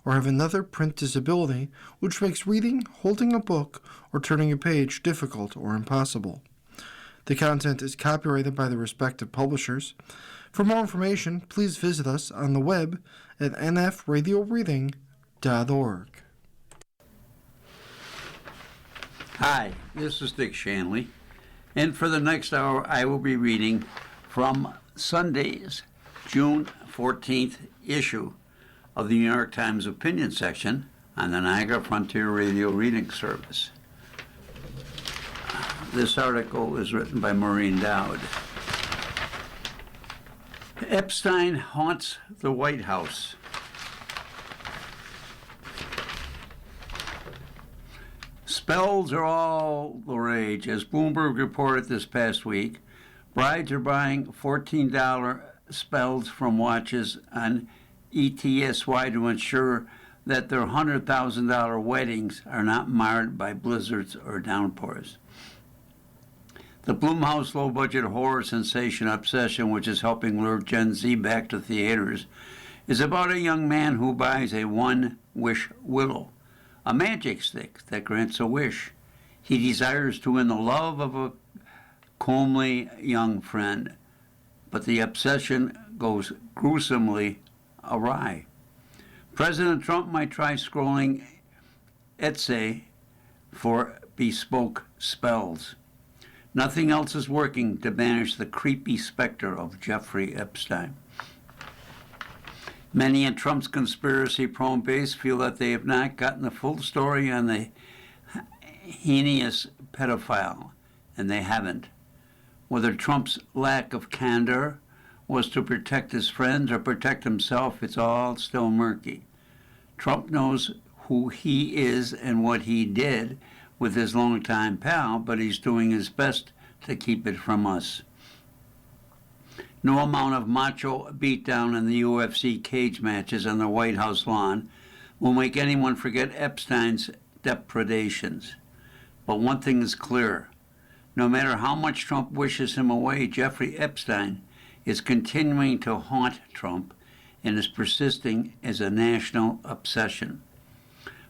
or have another print disability which makes reading, holding a book, or turning a page difficult or impossible. The content is copyrighted by the respective publishers. For more information, please visit us on the web at nfradioreading.org. Hi, this is Dick Shanley, and for the next hour I will be reading from Sunday's June 14th issue of the New York Times opinion section on the Niagara Frontier Radio Reading Service. This article is written by Maureen Dowd. Epstein haunts the White House. Spells are all the rage. As Bloomberg reported this past week, brides are buying $14 spells from watches on ETSY to ensure that their $100,000 weddings are not marred by blizzards or downpours. The Blumhouse low-budget horror sensation Obsession, which is helping lure Gen Z back to theaters, is about a young man who buys a one-wish willow, a magic stick that grants a wish. He desires to win the love of a comely young friend, but the obsession goes gruesomely awry. President Trump might try scrolling Etsy for bespoke spells. Nothing else is working to banish the creepy specter of Jeffrey Epstein. Many in Trump's conspiracy-prone base feel that they have not gotten the full story on the heinous pedophile, and they haven't. Whether Trump's lack of candor was to protect his friends or protect himself, it's all still murky. Trump knows who he is and what he did with his longtime pal, but he's doing his best to keep it from us. No amount of macho beatdown in the UFC cage matches on the White House lawn will make anyone forget Epstein's depredations. But one thing is clear. No matter how much Trump wishes him away, Jeffrey Epstein is continuing to haunt Trump and is persisting as a national obsession.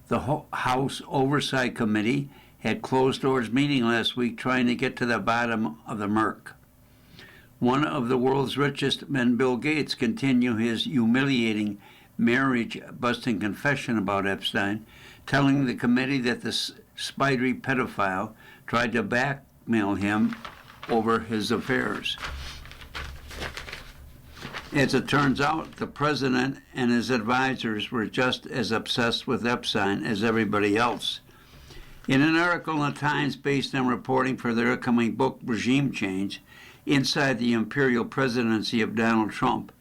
The House Oversight Committee had closed-doors meeting last week trying to get to the bottom of the murk. One of the world's richest men, Bill Gates, continued his humiliating marriage-busting confession about Epstein, telling the committee that the spidery pedophile tried to blackmail him over his affairs. As it turns out, the president and his advisors were just as obsessed with Epstein as everybody else. In an article in the Times based on reporting for their upcoming book, Regime Change, Inside the Imperial Presidency of Donald Trump,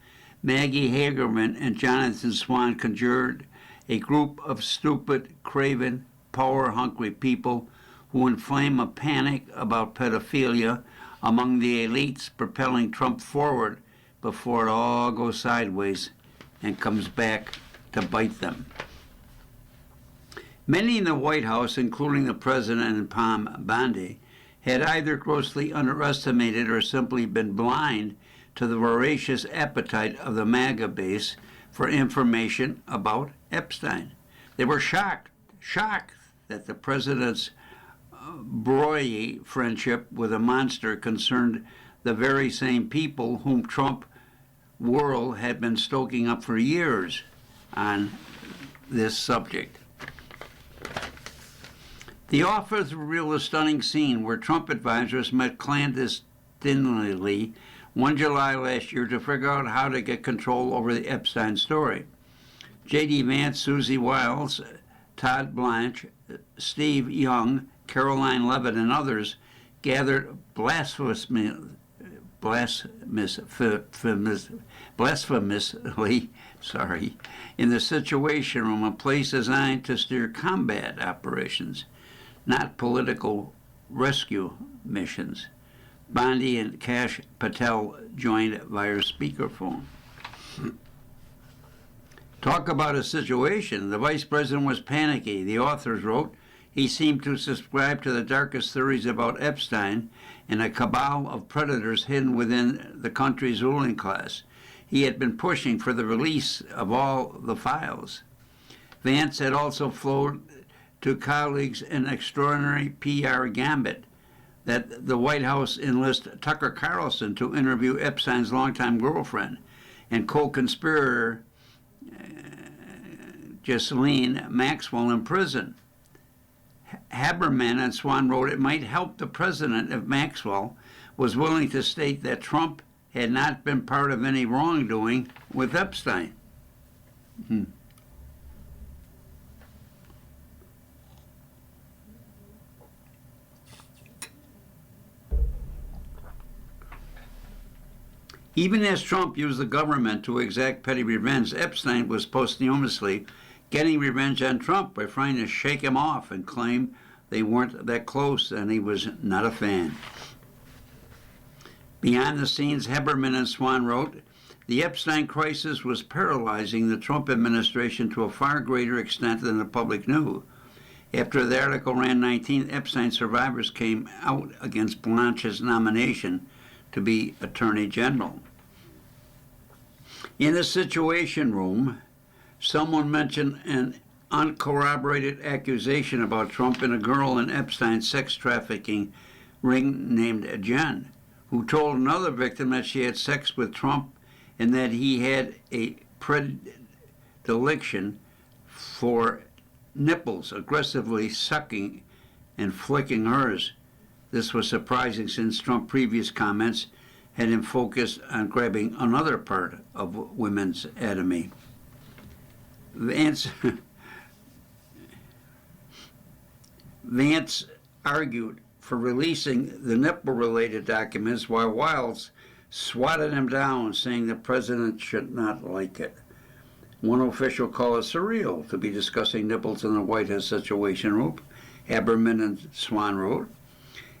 Maggie Hagerman and Jonathan Swan conjured a group of stupid, craven, power-hungry people who inflame a panic about pedophilia among the elites, propelling Trump forward before it all goes sideways and comes back to bite them. Many in the White House, including the president and Pam Bondi, had either grossly underestimated or simply been blind to the voracious appetite of the MAGA base for information about Epstein. They were shocked that the president's broy friendship with a monster concerned the very same people whom Trump world had been stoking up for years on this subject. The authors revealed a stunning scene where Trump advisors met clandestinely one July last year to figure out how to get control over the Epstein story. J.D. Vance, Susie Wiles, Todd Blanche, Steve Young, Caroline Levitt, and others gathered blasphemously in the Situation Room, a place designed to steer combat operations, not political rescue missions. Bondi and Kash Patel joined via speakerphone. Talk about a situation. The vice president was panicky. The authors wrote, he seemed to subscribe to the darkest theories about Epstein and a cabal of predators hidden within the country's ruling class. He had been pushing for the release of all the files. Vance had also floated to colleagues an extraordinary PR gambit that the White House enlist Tucker Carlson to interview Epstein's longtime girlfriend and co-conspirator Ghislaine Maxwell in prison. Haberman and Swan wrote it might help the president if Maxwell was willing to state that Trump had not been part of any wrongdoing with Epstein. Even as Trump used the government to exact petty revenge, Epstein was posthumously getting revenge on Trump by trying to shake him off and claim they weren't that close and he was not a fan. Beyond the scenes, Haberman and Swan wrote, the Epstein crisis was paralyzing the Trump administration to a far greater extent than the public knew. After the article ran 19 Epstein survivors came out against Blanche's nomination to be Attorney General. In the Situation Room, someone mentioned an uncorroborated accusation about Trump and a girl in Epstein's sex trafficking ring named Jen, who told another victim that she had sex with Trump and that he had a predilection for nipples, aggressively sucking and flicking hers. This was surprising since Trump's previous comments had him focused on grabbing another part of women's anatomy. Vance argued for releasing the nipple-related documents while Wiles swatted him down, saying the president should not like it. One official called it surreal to be discussing nipples in the White House Situation Room, Haberman and Swan wrote.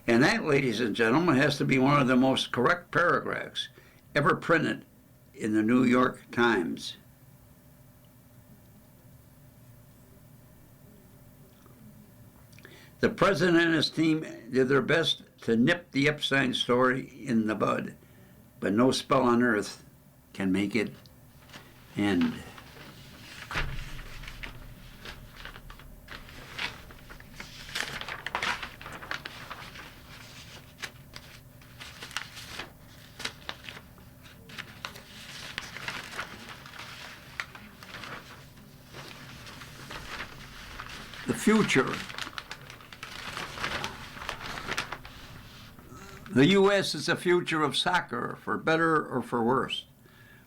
And that, ladies and gentlemen, has to be one of the most correct paragraphs ever printed in the New York Times. The president and his team did their best to nip the Epstein story in the bud, but no spell on earth can make it end. The future. The U.S. is the future of soccer, for better or for worse.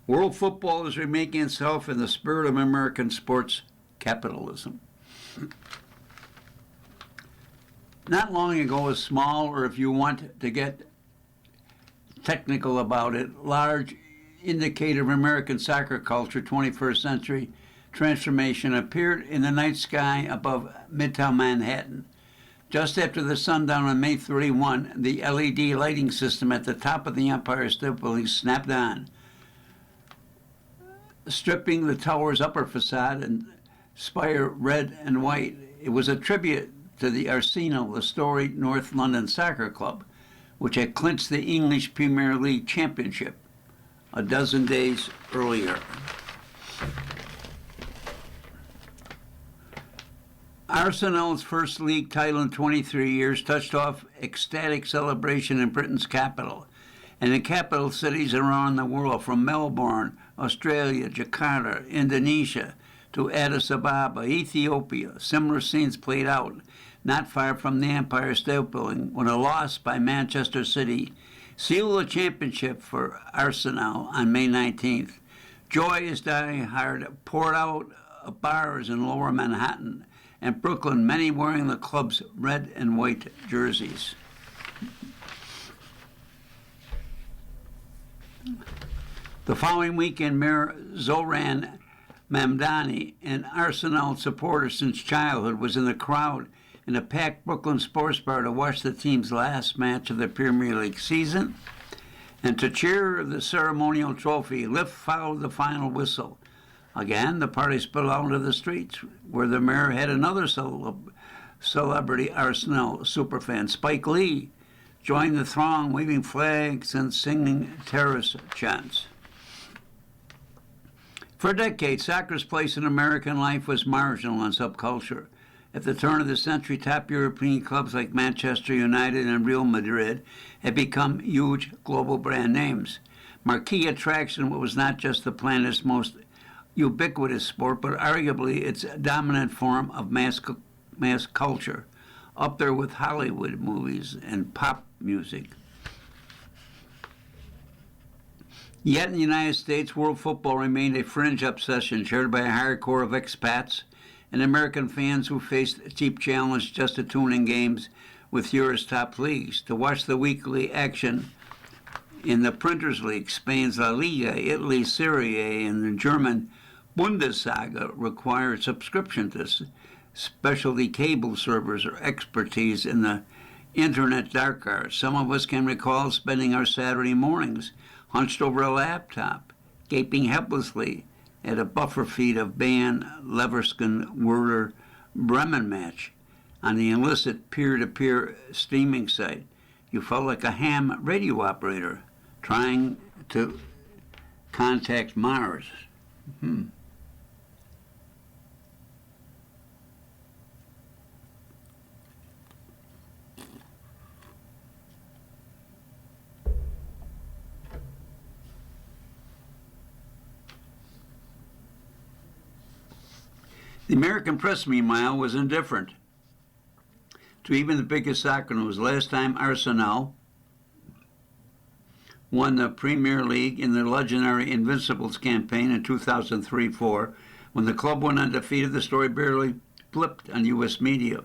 World football is remaking itself in the spirit of American sports capitalism. Not long ago, a small, or if you want to get technical about it, large indicator of American soccer culture, 21st century transformation, appeared in the night sky above Midtown Manhattan. Just after the sundown on May 31, the LED lighting system at the top of the Empire State Building snapped on, stripping the tower's upper facade and spire red and white. It was a tribute to the Arsenal, the storied North London Soccer Club, which had clinched the English Premier League Championship a dozen days earlier. Arsenal's first league title in 23 years touched off ecstatic celebration in Britain's capital and in capital cities around the world, from Melbourne, Australia, Jakarta, Indonesia, to Addis Ababa, Ethiopia. Similar scenes played out not far from the Empire State Building when a loss by Manchester City sealed the championship for Arsenal on May 19th. Joy is dying hard, poured out of bars in lower Manhattan and Brooklyn, many wearing the club's red and white jerseys. The following weekend, Mayor Zoran Mamdani, an Arsenal supporter since childhood, was in the crowd in a packed Brooklyn sports bar to watch the team's last match of the Premier League season and to cheer the ceremonial trophy. Lift followed the final whistle. Again, the party spilled out into the streets, where the mayor had another celebrity Arsenal superfan, Spike Lee, join the throng, waving flags and singing terrorist chants. For decades, soccer's place in American life was marginal and subculture. At the turn of the century, top European clubs like Manchester United and Real Madrid had become huge global brand names. Marquee attraction was not just the planet's most ubiquitous sport, but arguably its dominant form of mass culture, up there with Hollywood movies and pop music. Yet in the United States, world football remained a fringe obsession shared by a hardcore of expats and American fans who faced a cheap challenge just to tune in games with Europe's top leagues. To watch the weekly action in the Printers League, Spain's La Liga, Italy's Serie A, and the German Bundesliga required subscription to specialty cable servers or expertise in the internet dark arts. Some of us can recall spending our Saturday mornings hunched over a laptop, gaping helplessly at a buffer feed of Bayer Leverkusen Werder Bremen match on the illicit peer-to-peer streaming site. You felt like a ham radio operator trying to contact Mars. The American press, meanwhile, was indifferent to even the biggest soccer news. Last time Arsenal won the Premier League in the legendary Invincibles campaign in 2003-04, when the club went undefeated, the story barely blipped on U.S. media.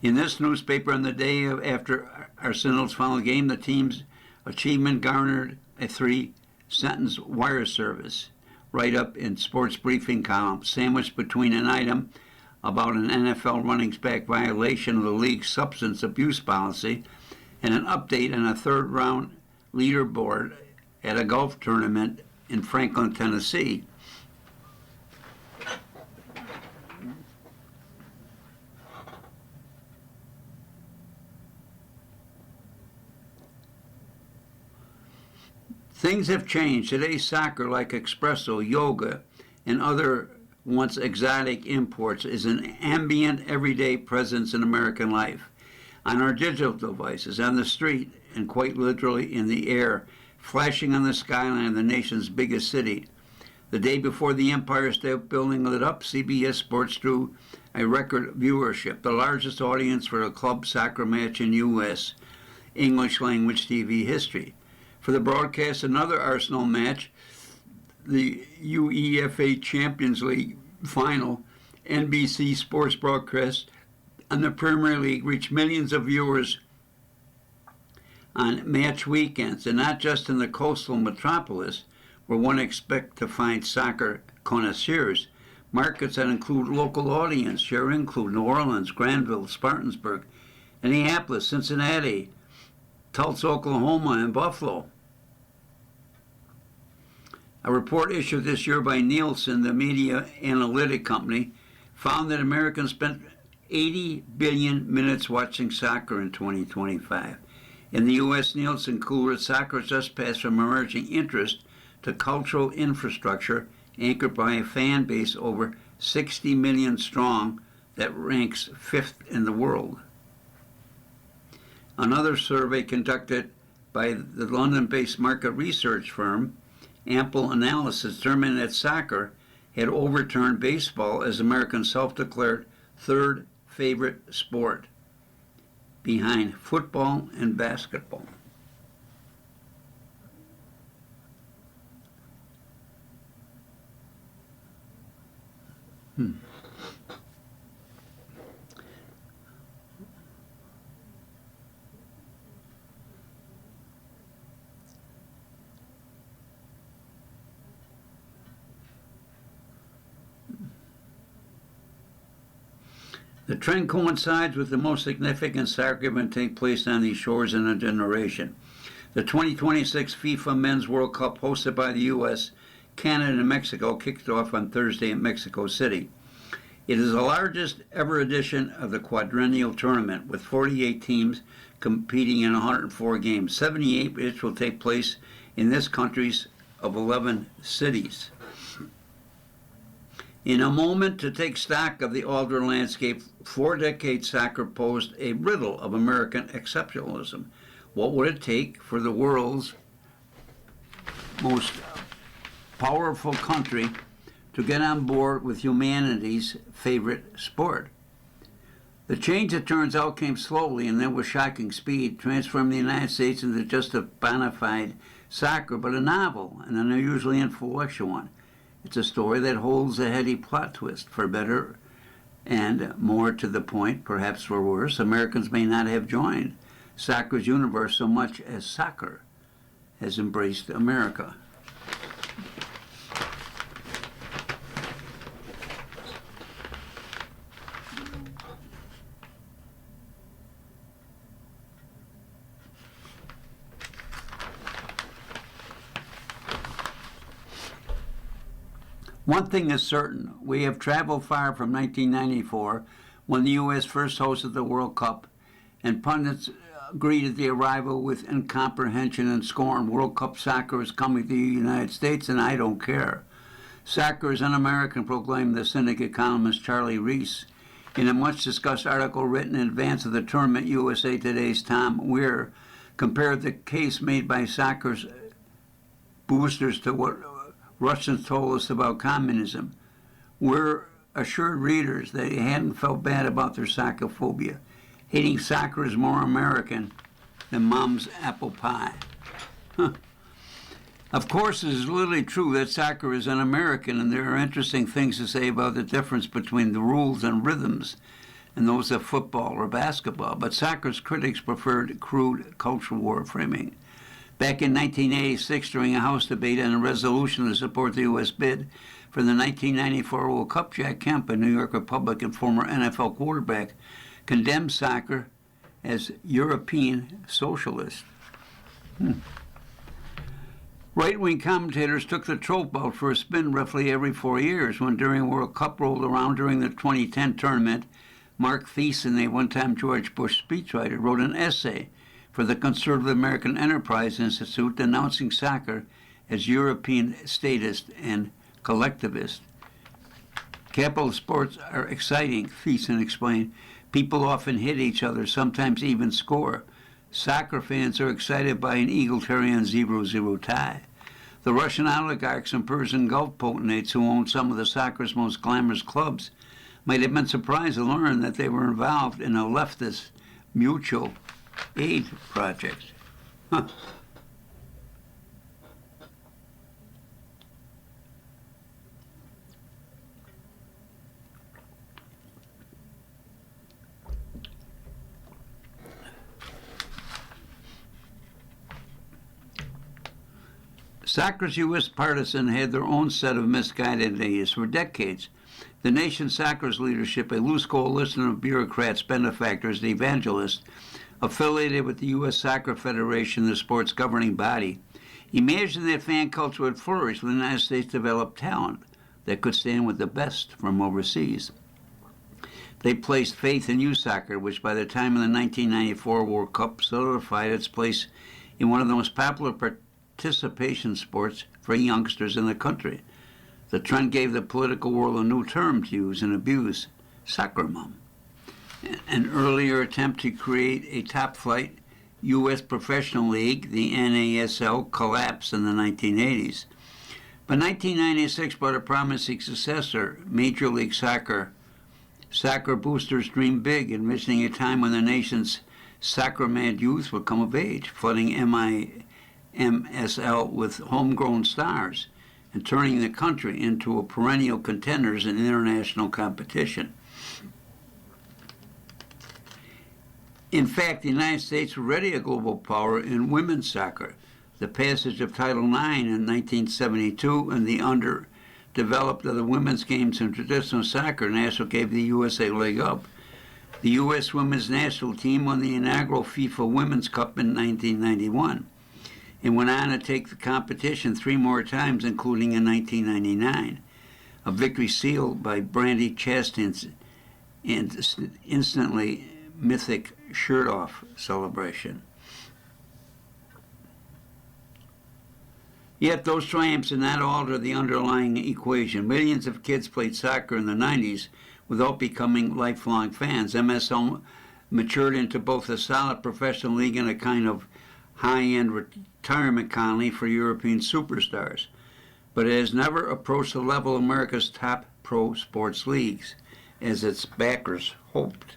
In this newspaper, on the day after Arsenal's final game, the team's achievement garnered a 3-sentence wire service write-up in sports briefing column, sandwiched between an item about an NFL running back violation of the league's substance abuse policy and an update on a third-round leaderboard at a golf tournament in Franklin, Tennessee. Things have changed. Today's soccer, like espresso, yoga, and other once exotic imports, is an ambient, everyday presence in American life. On our digital devices, on the street, and quite literally in the air, flashing on the skyline of the nation's biggest city. The day before the Empire State Building lit up, CBS Sports drew a record viewership, the largest audience for a club soccer match in U.S. English language TV history. For the broadcast, another Arsenal match, the UEFA Champions League final, NBC Sports broadcast on the Premier League reached millions of viewers on match weekends, and not just in the coastal metropolis, where one expects to find soccer connoisseurs. Markets that include local audience share include New Orleans, Granville, Spartanburg, Minneapolis, Cincinnati, Tulsa, Oklahoma, and Buffalo. A report issued this year by Nielsen, the media analytic company, found that Americans spent 80 billion minutes watching soccer in 2025. In the U.S., Nielsen concluded soccer just passed from emerging interest to cultural infrastructure anchored by a fan base over 60 million strong that ranks 5th in the world. Another survey conducted by the London-based market research firm Ample Analysis determined that soccer had overturned baseball as Americans' self-declared third favorite sport, behind football and basketball. The trend coincides with the most significant soccer event to take place on these shores in a generation. The 2026 FIFA Men's World Cup, hosted by the U.S., Canada, and Mexico, kicked off on Thursday in Mexico City. It is the largest ever edition of the quadrennial tournament, with 48 teams competing in 104 games, 78 which will take place in this country's of 11 cities. In a moment to take stock of the altered landscape, 4 decades soccer posed a riddle of American exceptionalism. What would it take for the world's most powerful country to get on board with humanity's favorite sport? The change, it turns out, came slowly and then with shocking speed, transforming the United States into just a bona fide soccer, but a novel, and an unusually influential one. It's a story that holds a heady plot twist. For better and more to the point, perhaps for worse, Americans may not have joined soccer's universe so much as soccer has embraced America. One thing is certain, we have traveled far from 1994, when the U.S. first hosted the World Cup, and pundits greeted the arrival with incomprehension and scorn. World Cup soccer is coming to the United States, and I don't care. Soccer is un-American, proclaimed the cynic economist Charlie Reese. In a much-discussed article written in advance of the tournament, USA Today's Tom Weir compared the case made by soccer's boosters to what Russians told us about communism. We're assured readers that they hadn't felt bad about their soccer phobia. Hating soccer is more American than mom's apple pie. Huh. Of course, it is literally true that soccer is un-American, and there are interesting things to say about the difference between the rules and rhythms and those of football or basketball, but soccer's critics preferred crude cultural war framing. Back in 1986, during a House debate on a resolution to support the U.S. bid for the 1994 World Cup, Jack Kemp, a New York Republican, former NFL quarterback, condemned soccer as European socialist. Right-wing commentators took the trope out for a spin roughly every 4 years. When during World Cup rolled around during the 2010 tournament, Mark Thiessen, a one-time George Bush speechwriter, wrote an essay for the Conservative American Enterprise Institute denouncing soccer as European statist and collectivist. Capital sports are exciting, Thiessen explained. People often hit each other, sometimes even score. Soccer fans are excited by an egalitarian 0-0 tie. The Russian oligarchs and Persian Gulf potentates who own some of the soccer's most glamorous clubs might have been surprised to learn that they were involved in a leftist mutual aid project. Huh. Soccer's U.S. partisan had their own set of misguided ideas for decades. The nation's soccer's leadership, a loose coalition of bureaucrats, benefactors, and evangelists, affiliated with the U.S. Soccer Federation, the sport's governing body, imagined that fan culture would flourish when the United States developed talent that could stand with the best from overseas. They placed faith in youth soccer, which by the time of the 1994 World Cup solidified its place in one of the most popular participation sports for youngsters in the country. The trend gave the political world a new term to use and abuse, soccer mom. An earlier attempt to create a top-flight U.S. professional league, the NASL, collapsed in the 1980s. But 1996 brought a promising successor, Major League Soccer. Soccer boosters dreamed big, envisioning a time when the nation's soccer-mad youth would come of age, flooding MSL with homegrown stars and turning the country into a perennial contenders in international competition. In fact, the United States was already a global power in women's soccer. The passage of Title IX in 1972 and the underdeveloped of the women's games in traditional soccer national gave the USA a leg up. The U.S. women's national team won the inaugural FIFA Women's Cup in 1991 and went on to take the competition 3 more times, including in 1999, a victory sealed by Brandi Chastain's instantly mythic shirt-off celebration. Yet those triumphs did not alter the underlying equation. Millions of kids played soccer in the 90s without becoming lifelong fans. MSL matured into both a solid professional league and a kind of high-end retirement colony for European superstars. But it has never approached the level of America's top pro sports leagues, as its backers hoped.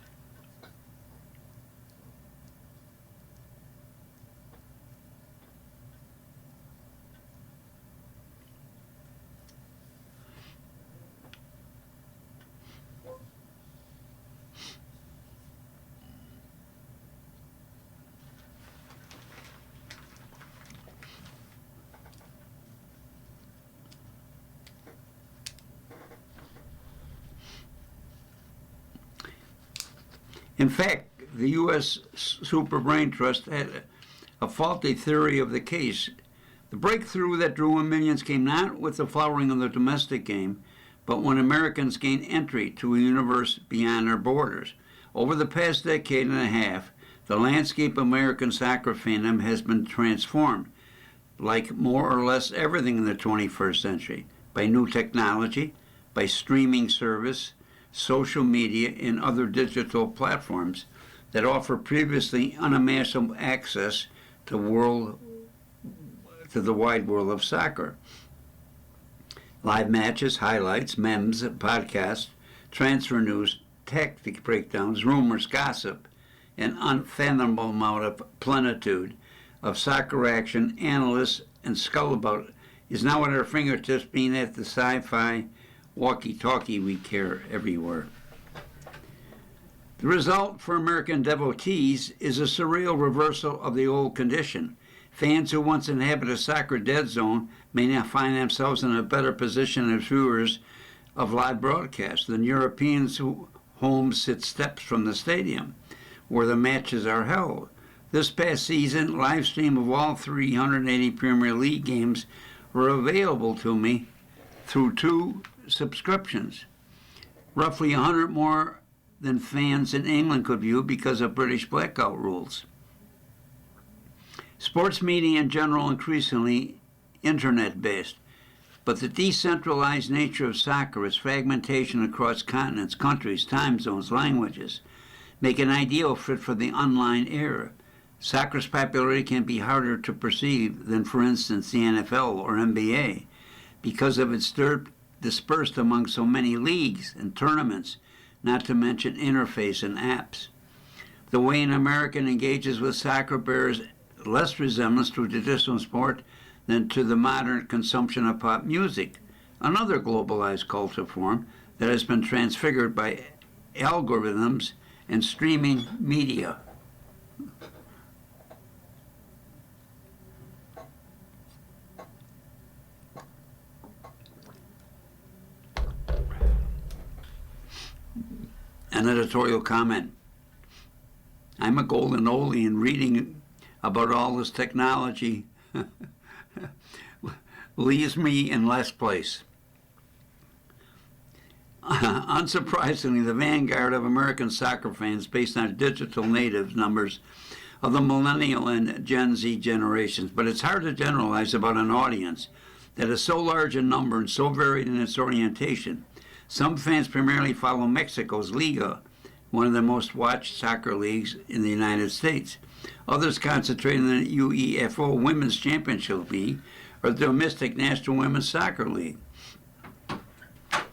In fact, the U.S. Super Brain Trust had a faulty theory of the case. The breakthrough that drew in millions came not with the flowering of the domestic game, but when Americans gained entry to a universe beyond their borders. Over the past decade and a half, the landscape of American soccer fandom has been transformed, like more or less everything in the 21st century, by new technology, by streaming service, social media, and other digital platforms that offer previously unimaginable access to the wide world of soccer. Live matches, highlights, memes, podcasts, transfer news, tactic breakdowns, rumors, gossip, an unfathomable amount of plenitude of soccer action, analysts, and scullabout is now at our fingertips, being at the sci-fi walkie-talkie we carry everywhere. The result for American devotees is a surreal reversal of the old condition. Fans who once inhabited a soccer dead zone may now find themselves in a better position as viewers of live broadcasts than Europeans whose homes sit steps from the stadium where the matches are held. This past season, live stream of all 380 Premier League games were available to me through 2 subscriptions, roughly 100 more than fans in England could view because of British blackout rules. Sports media in general increasingly internet-based, but the decentralized nature of soccer, its fragmentation across continents, countries, time zones, languages, make an ideal fit for the online era. Soccer's popularity can be harder to perceive than, for instance, the NFL or NBA because of its dispersed among so many leagues and tournaments, not to mention interface and apps. The way an American engages with soccer bears less resemblance to traditional sport than to the modern consumption of pop music, another globalized culture form that has been transfigured by algorithms and streaming media. An editorial comment. I'm a golden oldie, and reading about all this technology leaves me in last place. Unsurprisingly, the vanguard of American soccer fans, based on digital native numbers of the millennial and Gen Z generations, but it's hard to generalize about an audience that is so large in number and so varied in its orientation. Some fans primarily follow Mexico's Liga, one of the most watched soccer leagues in the United States. Others concentrate on the UEFA Women's Championship League or the domestic National Women's Soccer League.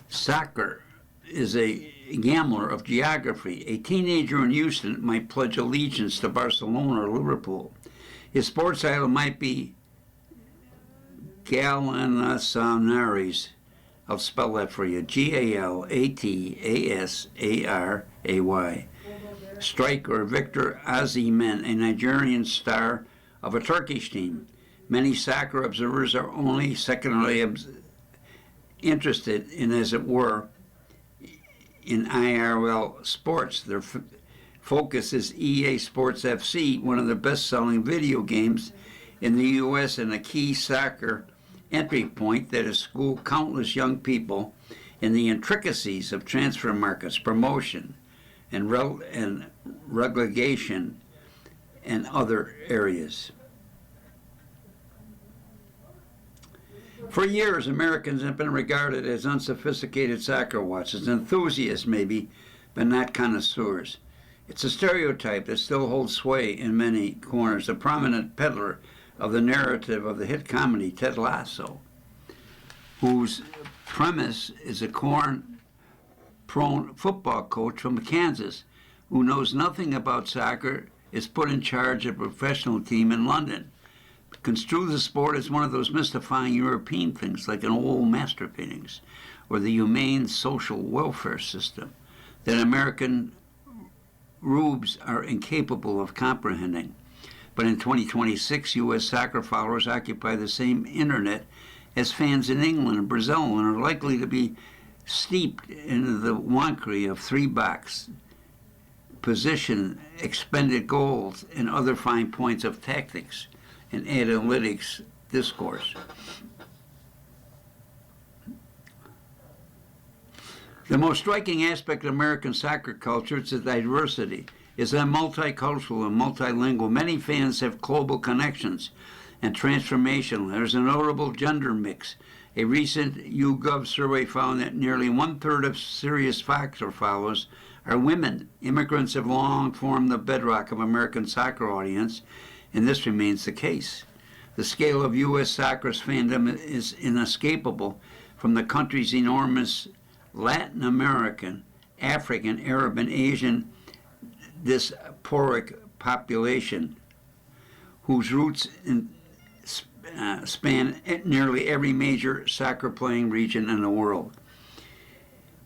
Soccer is a gambler of geography. A teenager in Houston might pledge allegiance to Barcelona or Liverpool. His sports idol might be Galatasaray. I'll spell that for you. Galatasaray. Striker Victor Osimhen, a Nigerian star of a Turkish team. Many soccer observers are only secondarily interested in, as it were, in IRL sports. Their focus is EA Sports FC, one of the best-selling video games in the U.S. and a key soccer entry point that has schooled countless young people in the intricacies of transfer markets, promotion, and relegation, and other areas. For years, Americans have been regarded as unsophisticated soccer watchers, enthusiasts maybe, but not connoisseurs. It's a stereotype that still holds sway in many corners. A prominent peddler of the narrative of the hit comedy Ted Lasso, whose premise is a corn-prone football coach from Kansas who knows nothing about soccer, is put in charge of a professional team in London. Construe the sport as one of those mystifying European things like an old master paintings or the humane social welfare system that American rubes are incapable of comprehending. But in 2026, U.S. soccer followers occupy the same internet as fans in England and Brazil and are likely to be steeped into the wonkery of three-box, position, expended goals, and other fine points of tactics and analytics discourse. The most striking aspect of American soccer culture is the diversity. It's multicultural and multilingual. Many fans have global connections and transformational. There's a notable gender mix. A recent YouGov survey found that nearly one-third of serious soccer followers are women. Immigrants have long formed the bedrock of American soccer audience, and this remains the case. The scale of U.S. soccer's fandom is inescapable from the country's enormous Latin American, African, Arab, and Asian diasporic population, whose roots span nearly every major soccer-playing region in the world.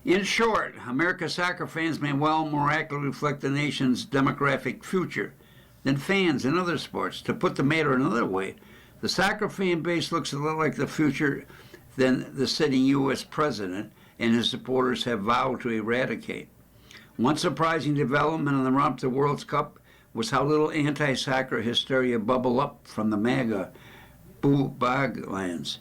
In short, America's soccer fans may well more accurately reflect the nation's demographic future than fans in other sports. To put the matter another way, the soccer fan base looks a lot like the future than the sitting U.S. president and his supporters have vowed to eradicate. One surprising development in the run-up to the World Cup was how little anti-soccer hysteria bubbled up from the MAGA boglands.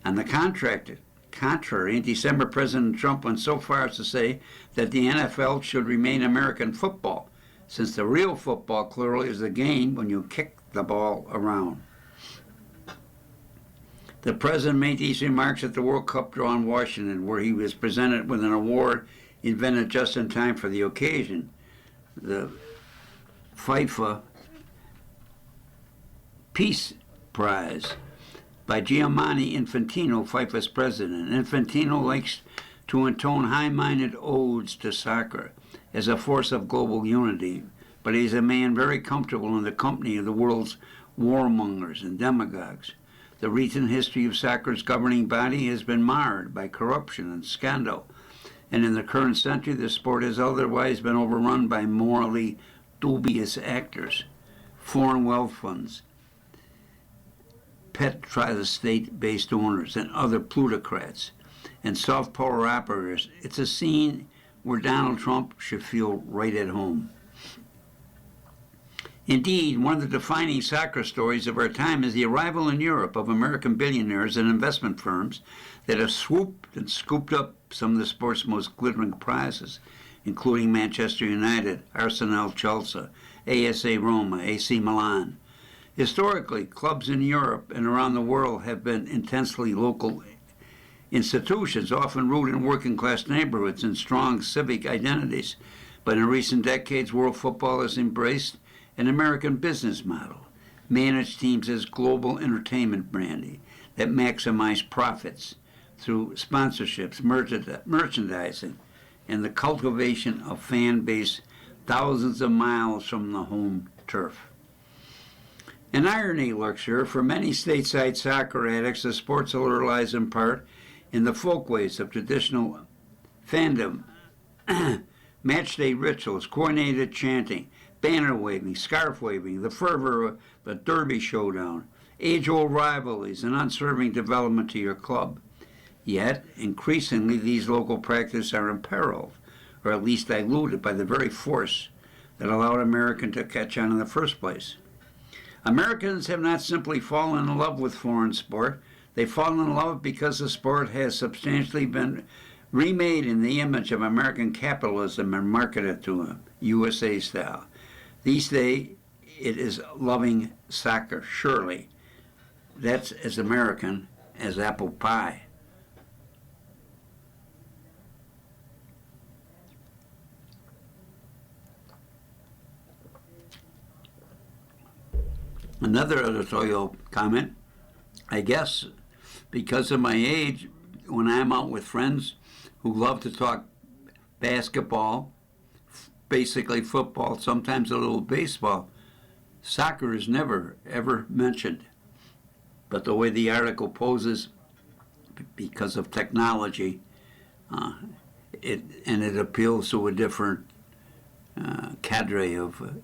On the contrary, in December, President Trump went so far as to say that the NFL should remain American football, since the real football clearly is the game when you kick the ball around. The president made these remarks at the World Cup draw in Washington, where he was presented with an award invented just in time for the occasion, the FIFA Peace Prize, by Gianni Infantino, FIFA's president. Infantino likes to intone high-minded odes to soccer as a force of global unity, but he's a man very comfortable in the company of the world's warmongers and demagogues. The recent history of soccer's governing body has been marred by corruption and scandal, and in the current century, the sport has otherwise been overrun by morally dubious actors, foreign wealth funds, pet tri-state-based owners, and other plutocrats, and soft power operators. It's a scene where Donald Trump should feel right at home. Indeed, one of the defining soccer stories of our time is the arrival in Europe of American billionaires and investment firms that have swooped and scooped up some of the sport's most glittering prizes, including Manchester United, Arsenal, Chelsea, ASA Roma, AC Milan. Historically, clubs in Europe and around the world have been intensely local institutions, often rooted in working-class neighborhoods and strong civic identities. But in recent decades, world football has embraced an American business model, managed teams as global entertainment branding that maximize profits through sponsorships, merchandising, and the cultivation of fan base thousands of miles from the home turf. An irony lurks here. For many stateside soccer addicts, the sports allure lies in part in the folkways of traditional fandom, matchday rituals, coordinated chanting, banner waving, scarf waving, the fervor of the Derby showdown, age-old rivalries, and unserving development to your club. Yet, increasingly, these local practices are imperiled, or at least diluted by the very force that allowed Americans to catch on in the first place. Americans have not simply fallen in love with foreign sport. They've fallen in love because the sport has substantially been remade in the image of American capitalism and marketed to them, USA style. These days, it is loving soccer, surely. That's as American as apple pie. Another editorial comment, I guess because of my age, when I'm out with friends who love to talk basketball, basically football, sometimes a little baseball, soccer is never, ever mentioned. But the way the article because of technology, it appeals to a different cadre of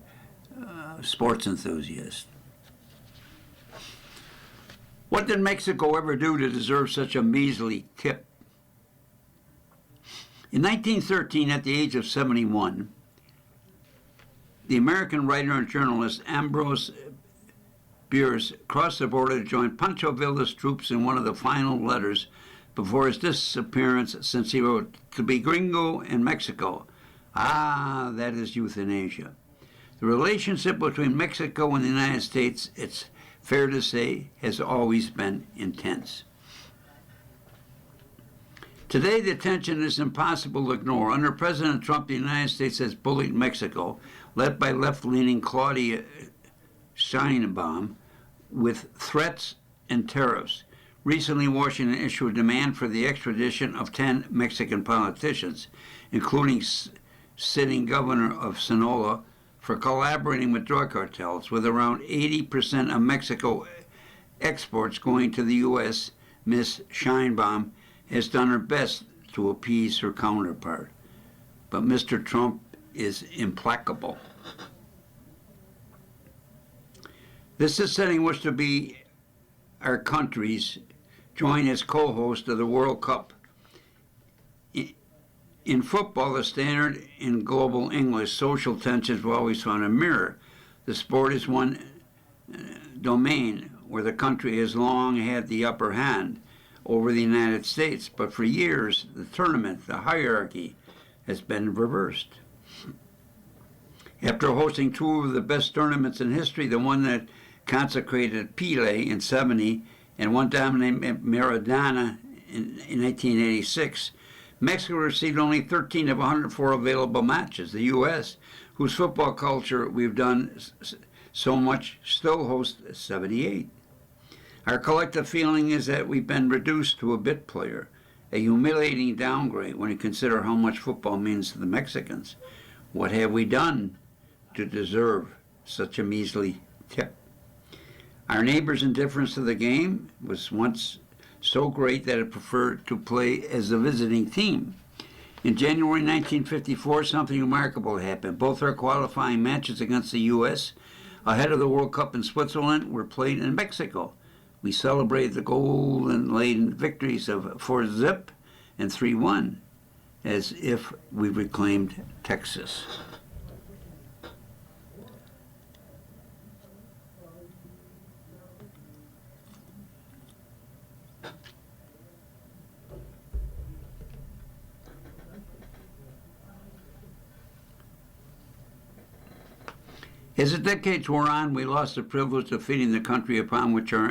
sports enthusiasts. What did Mexico ever do to deserve such a measly tip? In 1913, at the age of 71, the American writer and journalist Ambrose Bierce crossed the border to join Pancho Villa's troops in one of the final letters before his disappearance, since he wrote, "To be gringo in Mexico. Ah, that is euthanasia." The relationship between Mexico and the United States, it's fair to say, has always been intense. Today, the tension is impossible to ignore. Under President Trump, the United States has bullied Mexico, led by left-leaning Claudia Sheinbaum, with threats and tariffs. Recently, Washington issued a demand for the extradition of 10 Mexican politicians, including sitting governor of Sinaloa, for collaborating with drug cartels. With around 80% of Mexico exports going to the U.S., Ms. Sheinbaum has done her best to appease her counterpart. But Mr. Trump is implacable. This is setting which to be our countries join as co-host of the World Cup. In football, the standard in global English, social tensions will always find a mirror. The sport is one domain where the country has long had the upper hand over the United States, but for years, the tournament, the hierarchy, has been reversed. After hosting two of the best tournaments in history, the one that consecrated Pelé in '70 and one dominated Maradona in 1986, Mexico received only 13 of 104 available matches. The U.S., whose football culture we've done so much, still hosts 78. Our collective feeling is that we've been reduced to a bit player, a humiliating downgrade when you consider how much football means to the Mexicans. What have we done to deserve such a measly tip? Our neighbors' indifference to the game was once so great that it preferred to play as the visiting team. In January 1954, something remarkable happened. Both our qualifying matches against the U.S. ahead of the World Cup in Switzerland were played in Mexico. We celebrated the goal-laden victories of 4-0 and 3-1, as if we reclaimed Texas. As the decades wore on, we lost the privilege of feeding the country upon which our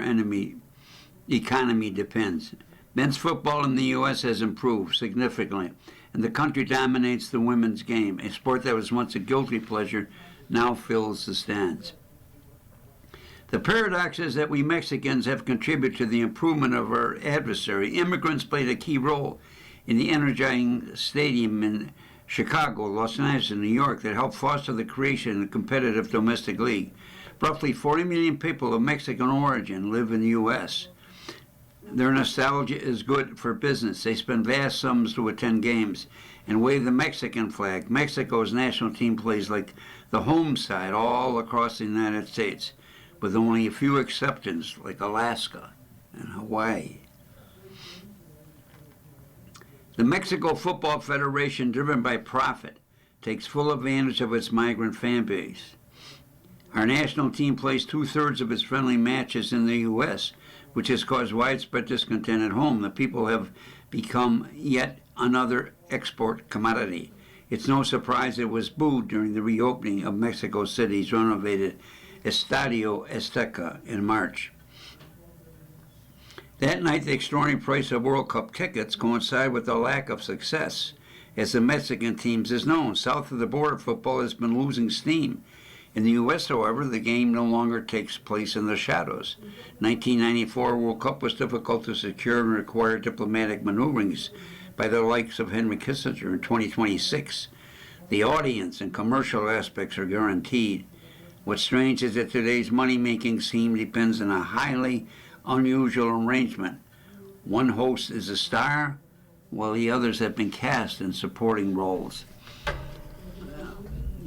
economy depends. Men's football in the U.S. has improved significantly, and the country dominates the women's game. A sport that was once a guilty pleasure now fills the stands. The paradox is that we Mexicans have contributed to the improvement of our adversary. Immigrants played a key role in the energizing stadium in Chicago, Los Angeles, and New York that helped foster the creation of a competitive domestic league. Roughly 40 million people of Mexican origin live in the U.S. Their nostalgia is good for business. They spend vast sums to attend games and wave the Mexican flag. Mexico's national team plays like the home side all across the United States, with only a few exceptions like Alaska and Hawaii. The Mexico Football Federation, driven by profit, takes full advantage of its migrant fan base. Our national team plays 2/3 of its friendly matches in the U.S., which has caused widespread discontent at home. The people have become yet another export commodity. It's no surprise it was booed during the reopening of Mexico City's renovated Estadio Azteca in March. That night, the extraordinary price of World Cup tickets coincided with the lack of success. As the Mexican teams is known, south of the border, football has been losing steam. In the U.S., however, the game no longer takes place in the shadows. 1994 World Cup was difficult to secure and required diplomatic maneuverings by the likes of Henry Kissinger. In 2026, the audience and commercial aspects are guaranteed. What's strange is that today's money-making scheme depends on a highly unusual arrangement. One host is a star, while the others have been cast in supporting roles.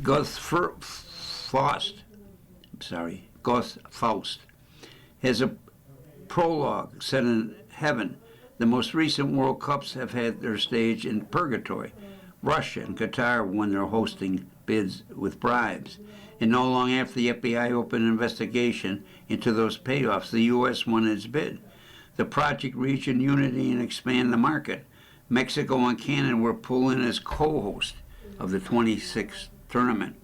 Gus Faust has a prologue set in heaven. The most recent World Cups have had their stage in purgatory. Russia and Qatar won their hosting bids with bribes. And not long after the FBI opened an investigation into those payoffs, the U.S. won its bid. The project reached unity and expand the market. Mexico and Canada were pulled in as co-hosts of the 26th tournament.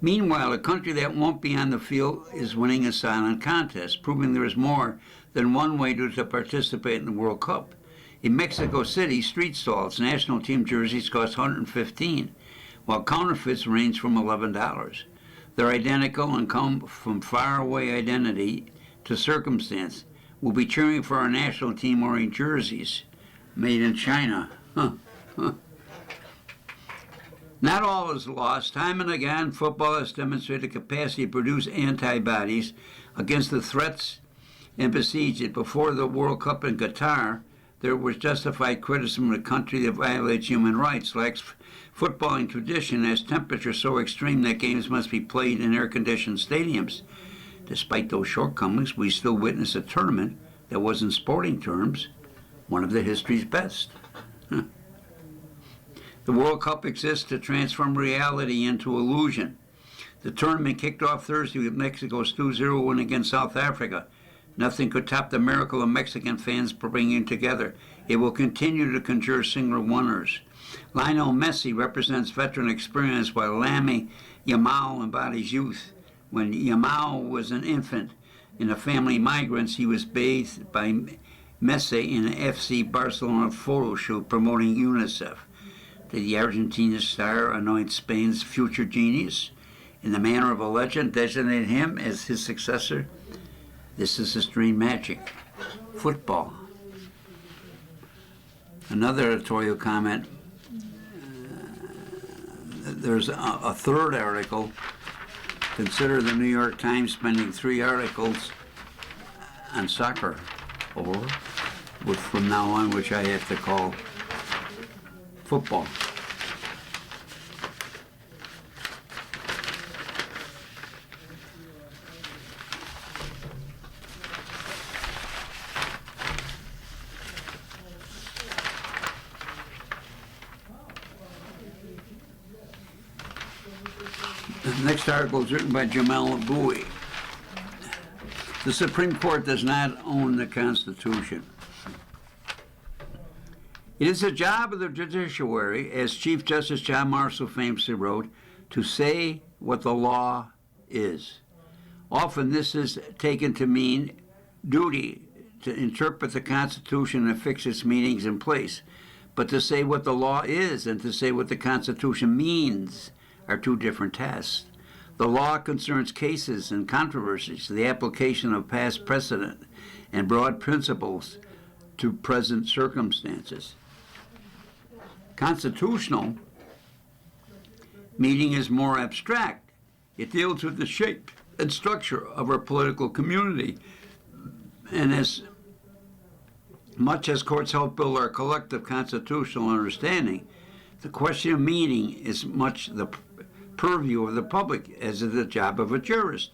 Meanwhile, a country that won't be on the field is winning a silent contest, proving there is more than one way to participate in the World Cup. In Mexico City, street stalls, national team jerseys cost $115, while counterfeits range from $11. They're identical and come from faraway identity to circumstance. We'll be cheering for our national team wearing jerseys made in China. Not all is lost. Time and again, football has demonstrated the capacity to produce antibodies against the threats and besiege it. Before the World Cup in Qatar, there was justified criticism of a country that violates human rights, lacks footballing tradition, has temperatures so extreme that games must be played in air-conditioned stadiums. Despite those shortcomings, we still witness a tournament that was, in sporting terms, one of the history's best. The World Cup exists to transform reality into illusion. The tournament kicked off Thursday with Mexico's 2-0 win against South Africa. Nothing could top the miracle of Mexican fans bringing together. It will continue to conjure single winners. Lionel Messi represents veteran experience, while Lamine Yamal embodies youth. When Yamal was an infant in a family of migrants, he was bathed by Messi in an FC Barcelona photo shoot promoting UNICEF. Did the Argentina star anoint Spain's future genius in the manner of a legend, designate him as his successor? This is his dream magic. Football. Another editorial comment. There's a third article. Consider the New York Times spending 3 articles on soccer, or from now on, which I have to call football. The next article is written by Jamel Bowie. The Supreme Court does not own the Constitution. It is the job of the judiciary, as Chief Justice John Marshall famously wrote, to say what the law is. Often this is taken to mean duty to interpret the Constitution and fix its meanings in place. But to say what the law is and to say what the Constitution means are two different tasks. The law concerns cases and controversies, the application of past precedent and broad principles to present circumstances. Constitutional meaning is more abstract. It deals with the shape and structure of our political community. And as much as courts help build our collective constitutional understanding, the question of meaning is much the purview of the public, as is the job of a jurist.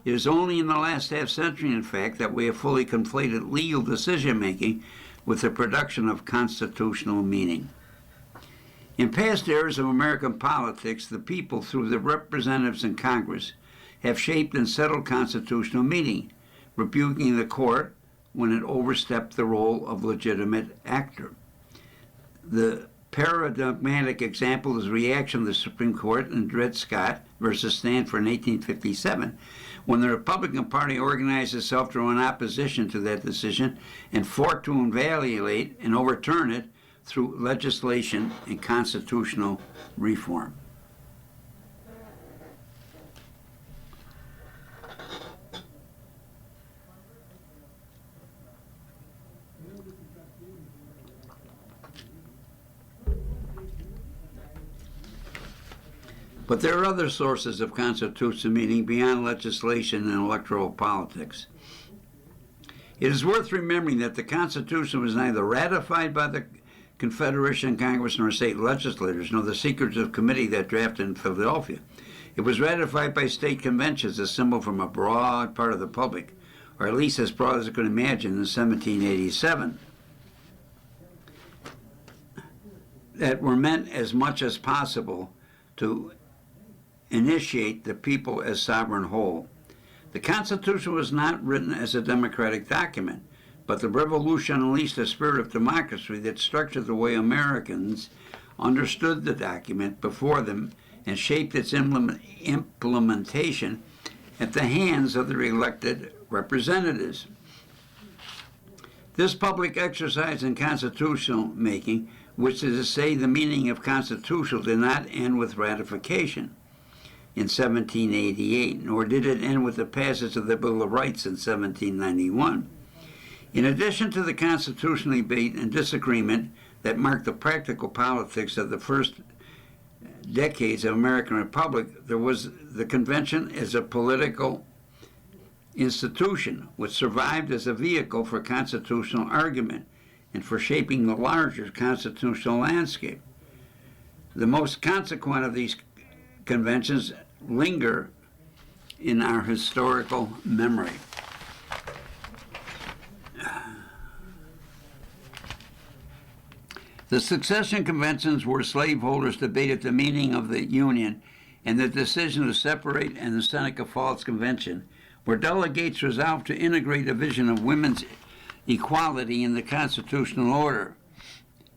It is only in the last half-century, in fact, that we have fully conflated legal decision-making with the production of constitutional meaning. In past eras of American politics, the people, through the representatives in Congress, have shaped and settled constitutional meaning, rebuking the court when it overstepped the role of legitimate actor. The paradigmatic example is the reaction of the Supreme Court in Dred Scott versus Stanford in 1857, when the Republican Party organized itself to run opposition to that decision and fought to invalidate and overturn it through legislation and constitutional reform. But there are other sources of constitutional meaning beyond legislation and electoral politics. It is worth remembering that the Constitution was neither ratified by the Confederation Congress nor state legislators, nor the secretive committee that drafted in Philadelphia. It was ratified by state conventions assembled from a broad part of the public, or at least as broad as I could imagine, in 1787, that were meant as much as possible to initiate the people as sovereign whole. The Constitution was not written as a democratic document, but the Revolution unleashed a spirit of democracy that structured the way Americans understood the document before them and shaped its implementation at the hands of their elected representatives. This public exercise in constitutional making, which is to say the meaning of constitutional, did not end with ratification in 1788, nor did it end with the passage of the Bill of Rights in 1791. In addition to the constitutional debate and disagreement that marked the practical politics of the first decades of American Republic, there was the convention as a political institution, which survived as a vehicle for constitutional argument and for shaping the larger constitutional landscape. The most consequent of these conventions linger in our historical memory. The secession conventions where slaveholders debated the meaning of the Union and the decision to separate, and the Seneca Falls Convention, where delegates resolved to integrate a vision of women's equality in the constitutional order.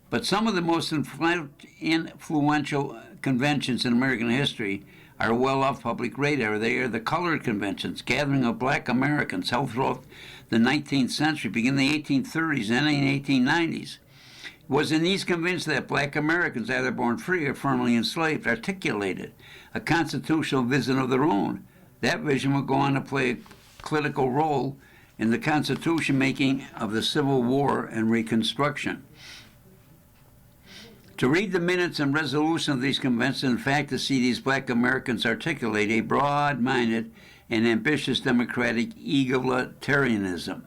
But some of the most influential conventions in American history are well off public radar. They are the colored conventions, gathering of black Americans held throughout the 19th century, beginning in the 1830s and in the 1890s. It was in these conventions that black Americans, either born free or firmly enslaved, articulated a constitutional vision of their own. That vision would go on to play a critical role in the constitution making of the Civil War and Reconstruction. To read the minutes and resolution of these conventions, in fact, to see these black Americans articulate a broad-minded and ambitious democratic egalitarianism.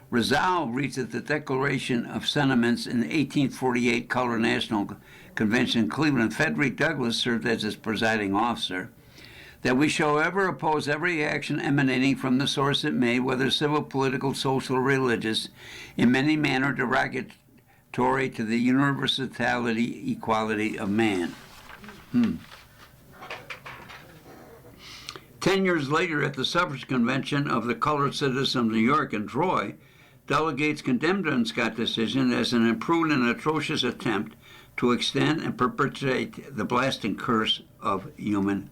Resolve reached at the Declaration of Sentiments in the 1848 Colored National Convention in Cleveland. Frederick Douglass served as its presiding officer. That we shall ever oppose every action emanating from the source it may, whether civil, political, social, or religious, in any manner derogatory to the universality, equality of man. 10 years later, at the suffrage convention of the Colored Citizens of New York in Troy, delegates condemned the Scott decision as an imprudent and atrocious attempt to extend and perpetuate the blasting curse of human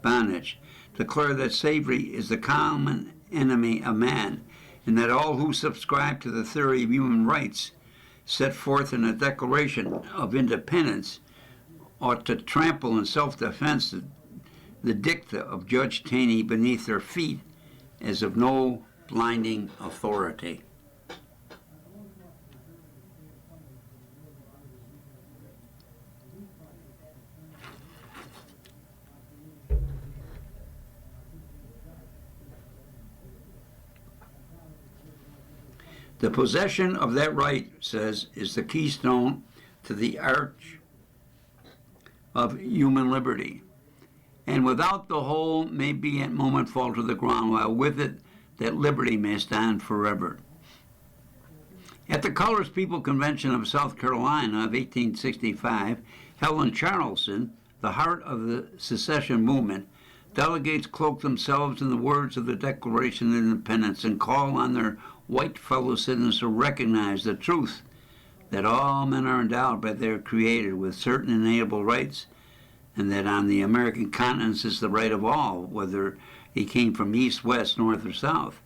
bondage, declare that slavery is the common enemy of man, and that all who subscribe to the theory of human rights set forth in the Declaration of Independence ought to trample in self-defense the dicta of Judge Taney beneath their feet as of no blinding authority. The possession of that right, says, is the keystone to the arch of human liberty. And without the whole may be at moment fall to the ground, while with it that liberty may stand forever. At the Colored People Convention of South Carolina of 1865, held in Charleston, the heart of the secession movement, delegates cloaked themselves in the words of the Declaration of Independence and call on their white fellow citizens to recognize the truth that all men are endowed by their Creator with certain inalienable rights, and that on the American continent is the right of all, whether he came from east, west, north, or south.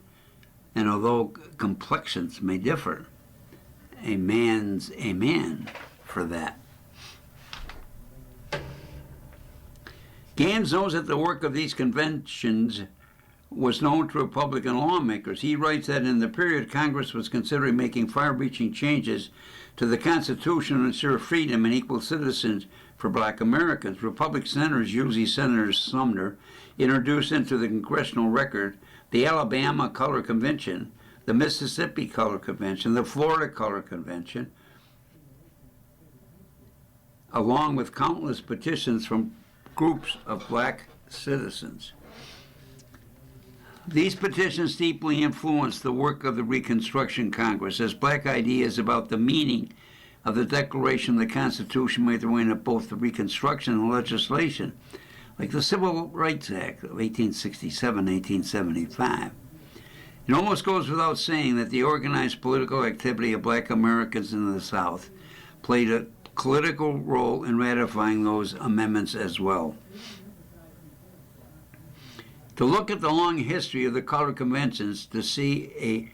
And although complexions may differ, a man's a man for that. Gans knows that the work of these conventions was known to Republican lawmakers. He writes that in the period Congress was considering making far-reaching changes to the Constitution to ensure freedom and equal citizens for black Americans, Republican senators, usually Senator Sumner, introduced into the congressional record the Alabama Color Convention, the Mississippi Color Convention, the Florida Color Convention, along with countless petitions from groups of black citizens. These petitions deeply influenced the work of the Reconstruction Congress as black ideas about the meaning of the Declaration of the Constitution made their way into both the Reconstruction and legislation, like the Civil Rights Act of 1867-1875. It almost goes without saying that the organized political activity of black Americans in the South played a critical role in ratifying those amendments as well. To look at the long history of the color conventions to see a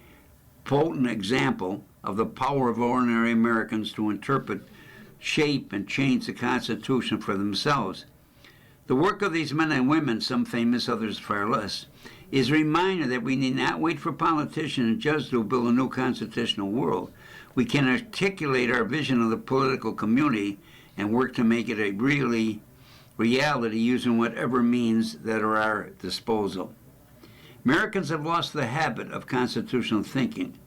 potent example of the power of ordinary Americans to interpret, shape, and change the Constitution for themselves. The work of these men and women, some famous, others far less, is a reminder that we need not wait for politicians and judges to build a new constitutional world. We can articulate our vision of the political community and work to make it a reality using whatever means that are at our disposal. Americans have lost the habit of constitutional thinking.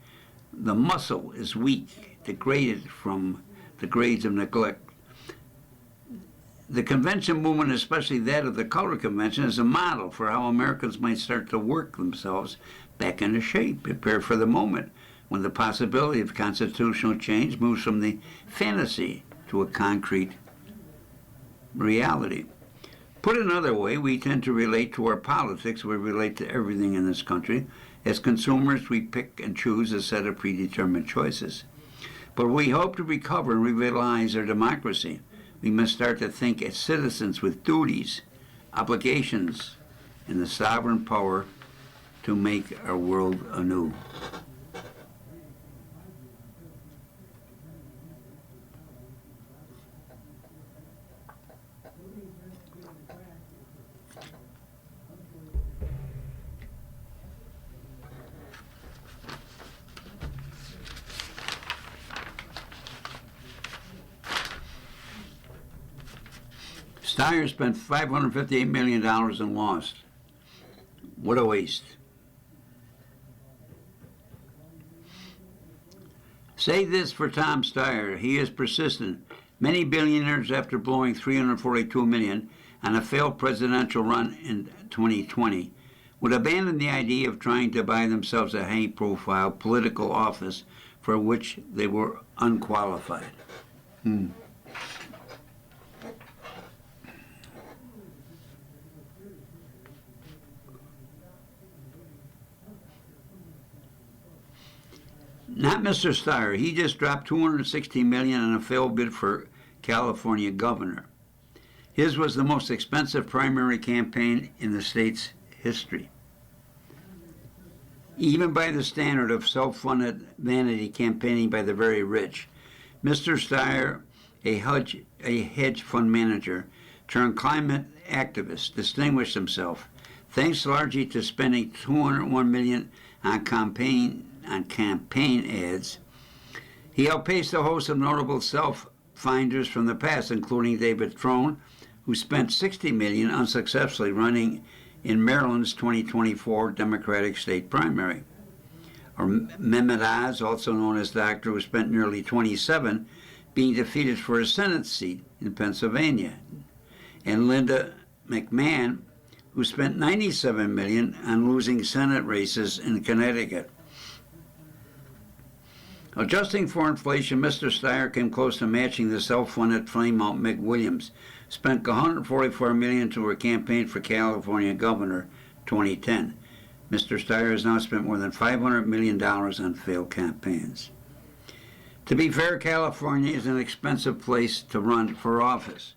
The muscle is weak, degraded from the grades of neglect. The convention movement, especially that of the Color Convention, is a model for how Americans might start to work themselves back into shape, prepare for the moment when the possibility of constitutional change moves from the fantasy to a concrete reality. Put another way, we tend to relate to our politics, we relate to everything in this country. As consumers, we pick and choose a set of predetermined choices. But we hope to recover and revitalize our democracy. We must start to think as citizens with duties, obligations, and the sovereign power to make our world anew. Steyer spent $558 million and lost. What a waste. Say this for Tom Steyer. He is persistent. Many billionaires, after blowing $342 million on a failed presidential run in 2020, would abandon the idea of trying to buy themselves a high-profile political office for which they were unqualified. Not Mr. Steyer. He just dropped $260 million on a failed bid for California governor. His was the most expensive primary campaign in the state's history. Even by the standard of self-funded vanity campaigning by the very rich, Mr. Steyer, a hedge fund manager turned climate activist, distinguished himself thanks largely to spending $201 million on campaign ads. He outpaced a host of notable self-finders from the past, including David Trone, who spent $60 million unsuccessfully running in Maryland's 2024 Democratic state primary. Or Mehmet Oz, also known as Doctor, who spent nearly $27, being defeated for a Senate seat in Pennsylvania. And Linda McMahon, who spent $97 million on losing Senate races in Connecticut. Adjusting for inflation, Mr. Steyer came close to matching the self-funded flameout Mick Williams, spent $144 million to her campaign for California governor 2010. Mr. Steyer has now spent more than $500 million on failed campaigns. To be fair, California is an expensive place to run for office.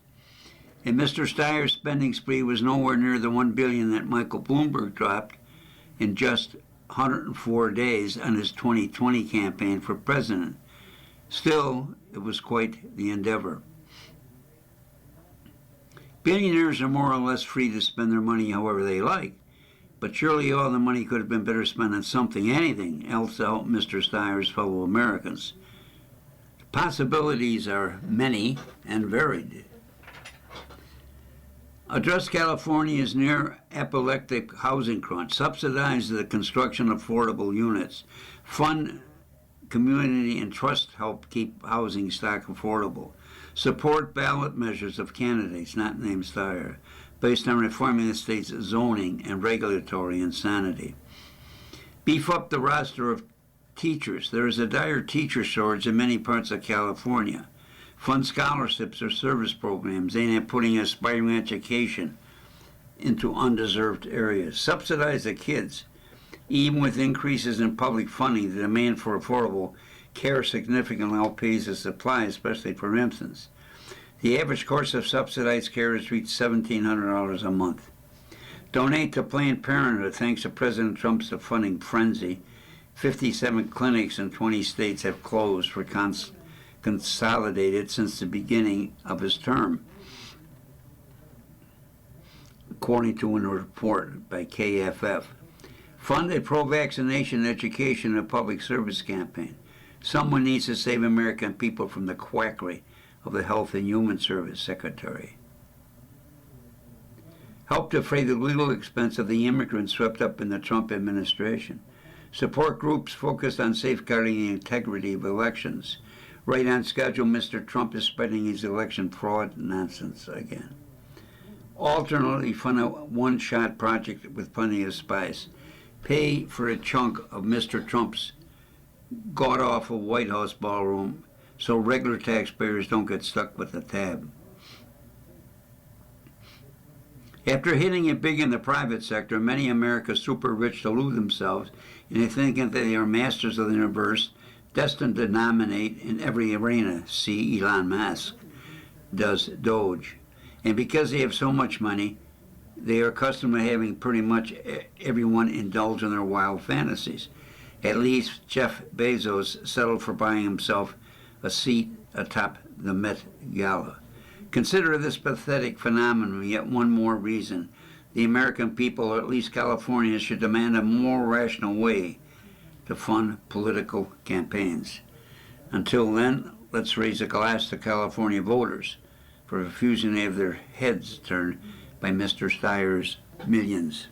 And Mr. Steyer's spending spree was nowhere near the $1 billion that Michael Bloomberg dropped in just 104 days on his 2020 campaign for president. Still, it was quite the endeavor. Billionaires are more or less free to spend their money however they like, but surely all the money could have been better spent on something, anything else to help Mr. Steyer's fellow Americans. The possibilities are many and varied. Address California's near apoplectic housing crunch, subsidize the construction of affordable units, fund community and trust help keep housing stock affordable, support ballot measures of candidates not named Steyer, based on reforming the state's zoning and regulatory insanity. Beef up the roster of teachers. There is a dire teacher shortage in many parts of California. Fund scholarships or service programs aimed at putting aspiring education into undeserved areas. Subsidize the kids. Even with increases in public funding, the demand for affordable care significantly outpaces the supply, especially for infants. The average cost of subsidized care has reached $1,700 a month. Donate to Planned Parenthood. Thanks to President Trump's funding frenzy, 57 clinics in 20 states have closed for consolidated since the beginning of his term, according to a report by KFF. Fund a pro-vaccination education and public service campaign. Someone needs to save American people from the quackery of the Health and Human Service Secretary. Help defray the legal expense of the immigrants swept up in the Trump administration. Support groups focused on safeguarding the integrity of elections. Right on schedule, Mr. Trump is spreading his election fraud nonsense again. Alternately, fund a one-shot project with plenty of spice. Pay for a chunk of Mr. Trump's god-awful White House ballroom so regular taxpayers don't get stuck with the tab. After hitting it big in the private sector, many America's super rich delude themselves into thinking that they are masters of the universe, destined to dominate in every arena. See Elon Musk does Doge. And because they have so much money, they are accustomed to having pretty much everyone indulge in their wild fantasies. At least Jeff Bezos settled for buying himself a seat atop the Met Gala. Consider this pathetic phenomenon yet one more reason the American people, or at least California, should demand a more rational way to fund political campaigns. Until then, let's raise a glass to California voters for refusing to have their heads turned by Mr. Steyer's millions.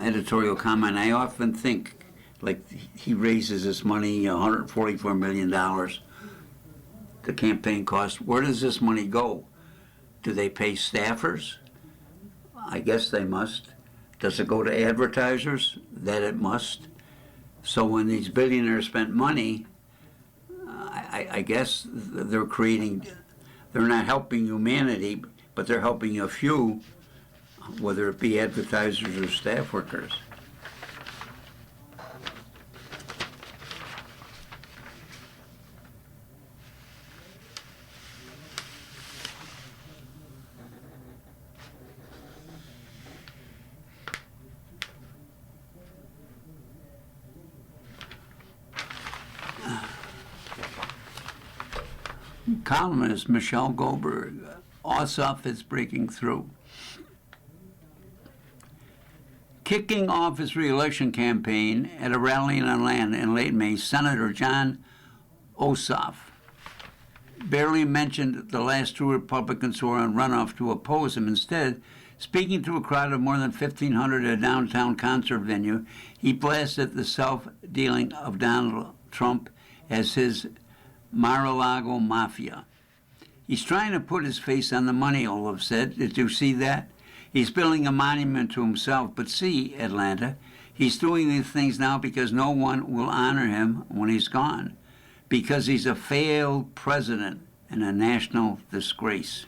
Editorial comment, I often think, like, he raises this money, $144 million, the campaign cost. Where does this money go? Do they pay staffers? I guess they must. Does it go to advertisers? That it must. So when these billionaires spent money, I guess they're not helping humanity, but they're helping a few, whether it be advertisers or staff workers. Columnist Michelle Goldberg, Ossoff is breaking through. Kicking off his re-election campaign at a rally on land in late May, Senator Jon Ossoff barely mentioned the last two Republicans who were on runoff to oppose him. Instead, speaking to a crowd of more than 1,500 at a downtown concert venue, he blasted the self-dealing of Donald Trump as his Mar-a-Lago Mafia. He's trying to put his face on the money, Olaf said. Did you see that? He's building a monument to himself. But see, Atlanta, he's doing these things now because no one will honor him when he's gone, because he's a failed president and a national disgrace.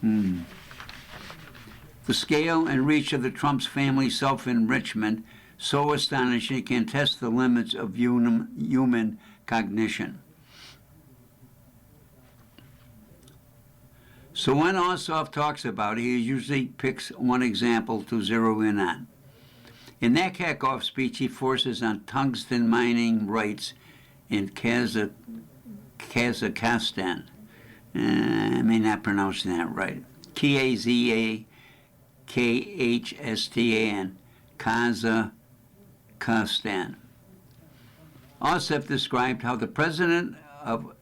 The scale and reach of the Trump's family self-enrichment so astonishing it can test the limits of human cognition. So when Ossoff talks about it, he usually picks one example to zero in on. In that kickoff speech, he forces on tungsten mining rights in Kazakhstan. I may not pronounce that right. Kazakhstan, Kazakhstan. Ossoff described how the president of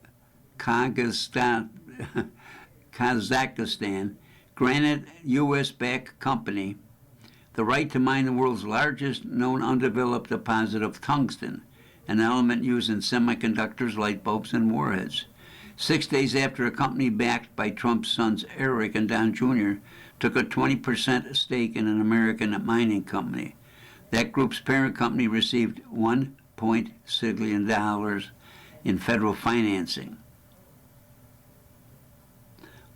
Kazakhstan granted U.S.-backed company the right to mine the world's largest known undeveloped deposit of tungsten, an element used in semiconductors, light bulbs, and warheads. 6 days after a company backed by Trump's sons Eric and Don Jr. took a 20% stake in an American mining company. That group's parent company received $1.6 billion in federal financing.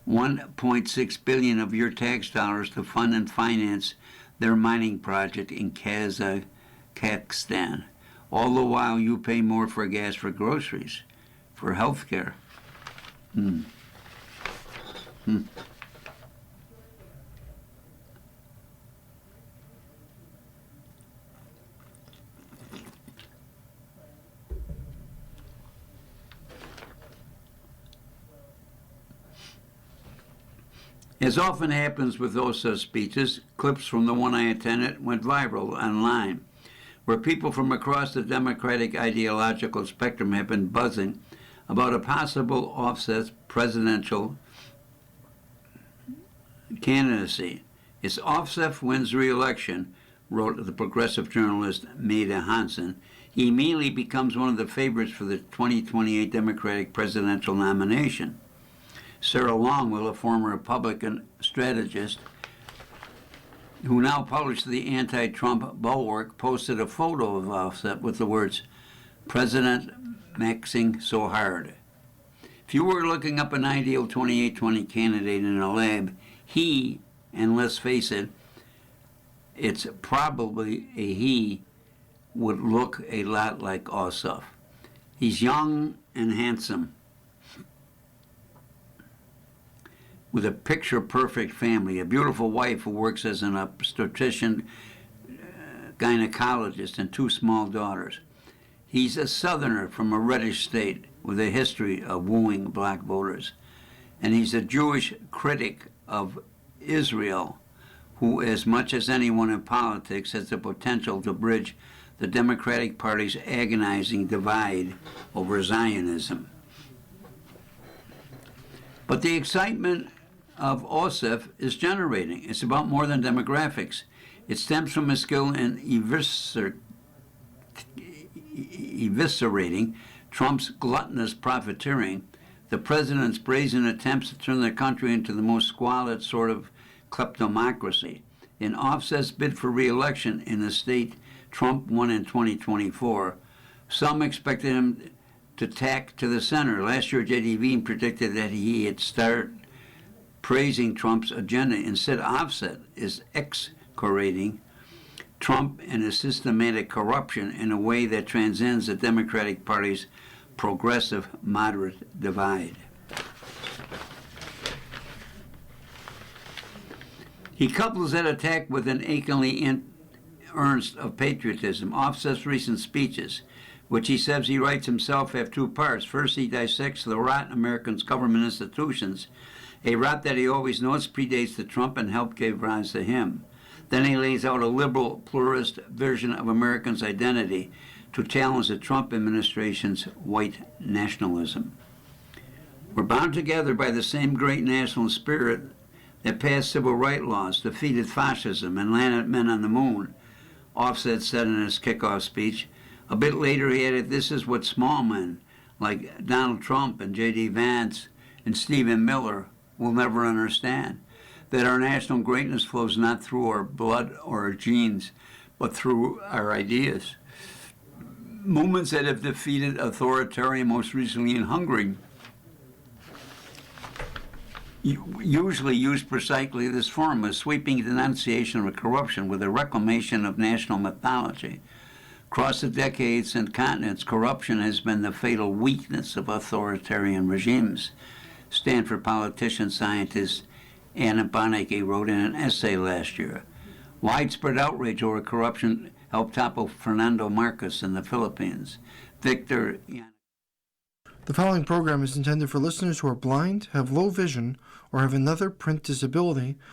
$1.6 billion of your tax dollars to fund and finance their mining project in Kazakhstan. All the while you pay more for gas, for groceries, for health care. As often happens with those speeches, clips from the one I attended went viral online, where people from across the Democratic ideological spectrum have been buzzing about a possible Ossoff presidential candidacy. If Ossoff wins re-election, wrote the progressive journalist Maida Hansen, he immediately becomes one of the favorites for the 2028 Democratic presidential nomination. Sarah Longwell, a former Republican strategist who now published the anti-Trump bulwark, posted a photo of Ossoff with the words, "President maxing so hard." If you were looking up an ideal 2820 candidate in a lab, he, and let's face it, it's probably a he, would look a lot like Ossoff. He's young and handsome, with a picture-perfect family, a beautiful wife who works as an obstetrician, gynecologist, and 2 small daughters. He's a Southerner from a reddish state with a history of wooing black voters. And he's a Jewish critic of Israel, who, as much as anyone in politics, has the potential to bridge the Democratic Party's agonizing divide over Zionism. But the excitement of Ossoff is generating. It's about more than demographics. It stems from his skill in eviscerating Trump's gluttonous profiteering, the president's brazen attempts to turn the country into the most squalid sort of kleptomocracy. In Ossoff's bid for re-election in the state Trump won in 2024, some expected him to tack to the center. Last year, J.D. Veen predicted that he had started praising Trump's agenda. Instead, Ossoff is excoriating Trump and his systematic corruption in a way that transcends the Democratic Party's progressive moderate divide. He couples that attack with an achingly earnest of patriotism. Ossoff's recent speeches, which he says he writes himself, have 2 parts. First, he dissects the rot in Americans' government institutions, a rot that he always knows predates the Trump and helped give rise to him. Then he lays out a liberal, pluralist version of Americans' identity to challenge the Trump administration's white nationalism. We're bound together by the same great national spirit that passed civil rights laws, defeated fascism, and landed men on the moon, Ossoff said in his kickoff speech. A bit later, he added, "This is what small men like Donald Trump and J.D. Vance and Stephen Miller will never understand, that our national greatness flows not through our blood or our genes, but through our ideas." Movements that have defeated authoritarian, most recently in Hungary, usually used precisely this form, a sweeping denunciation of corruption with a reclamation of national mythology. Across the decades and continents, corruption has been the fatal weakness of authoritarian regimes. Stanford politician scientist Anna Bonneke wrote in an essay last year. Widespread outrage over corruption helped topple Fernando Marcos in the Philippines. Victor. The following program is intended for listeners who are blind, have low vision, or have another print disability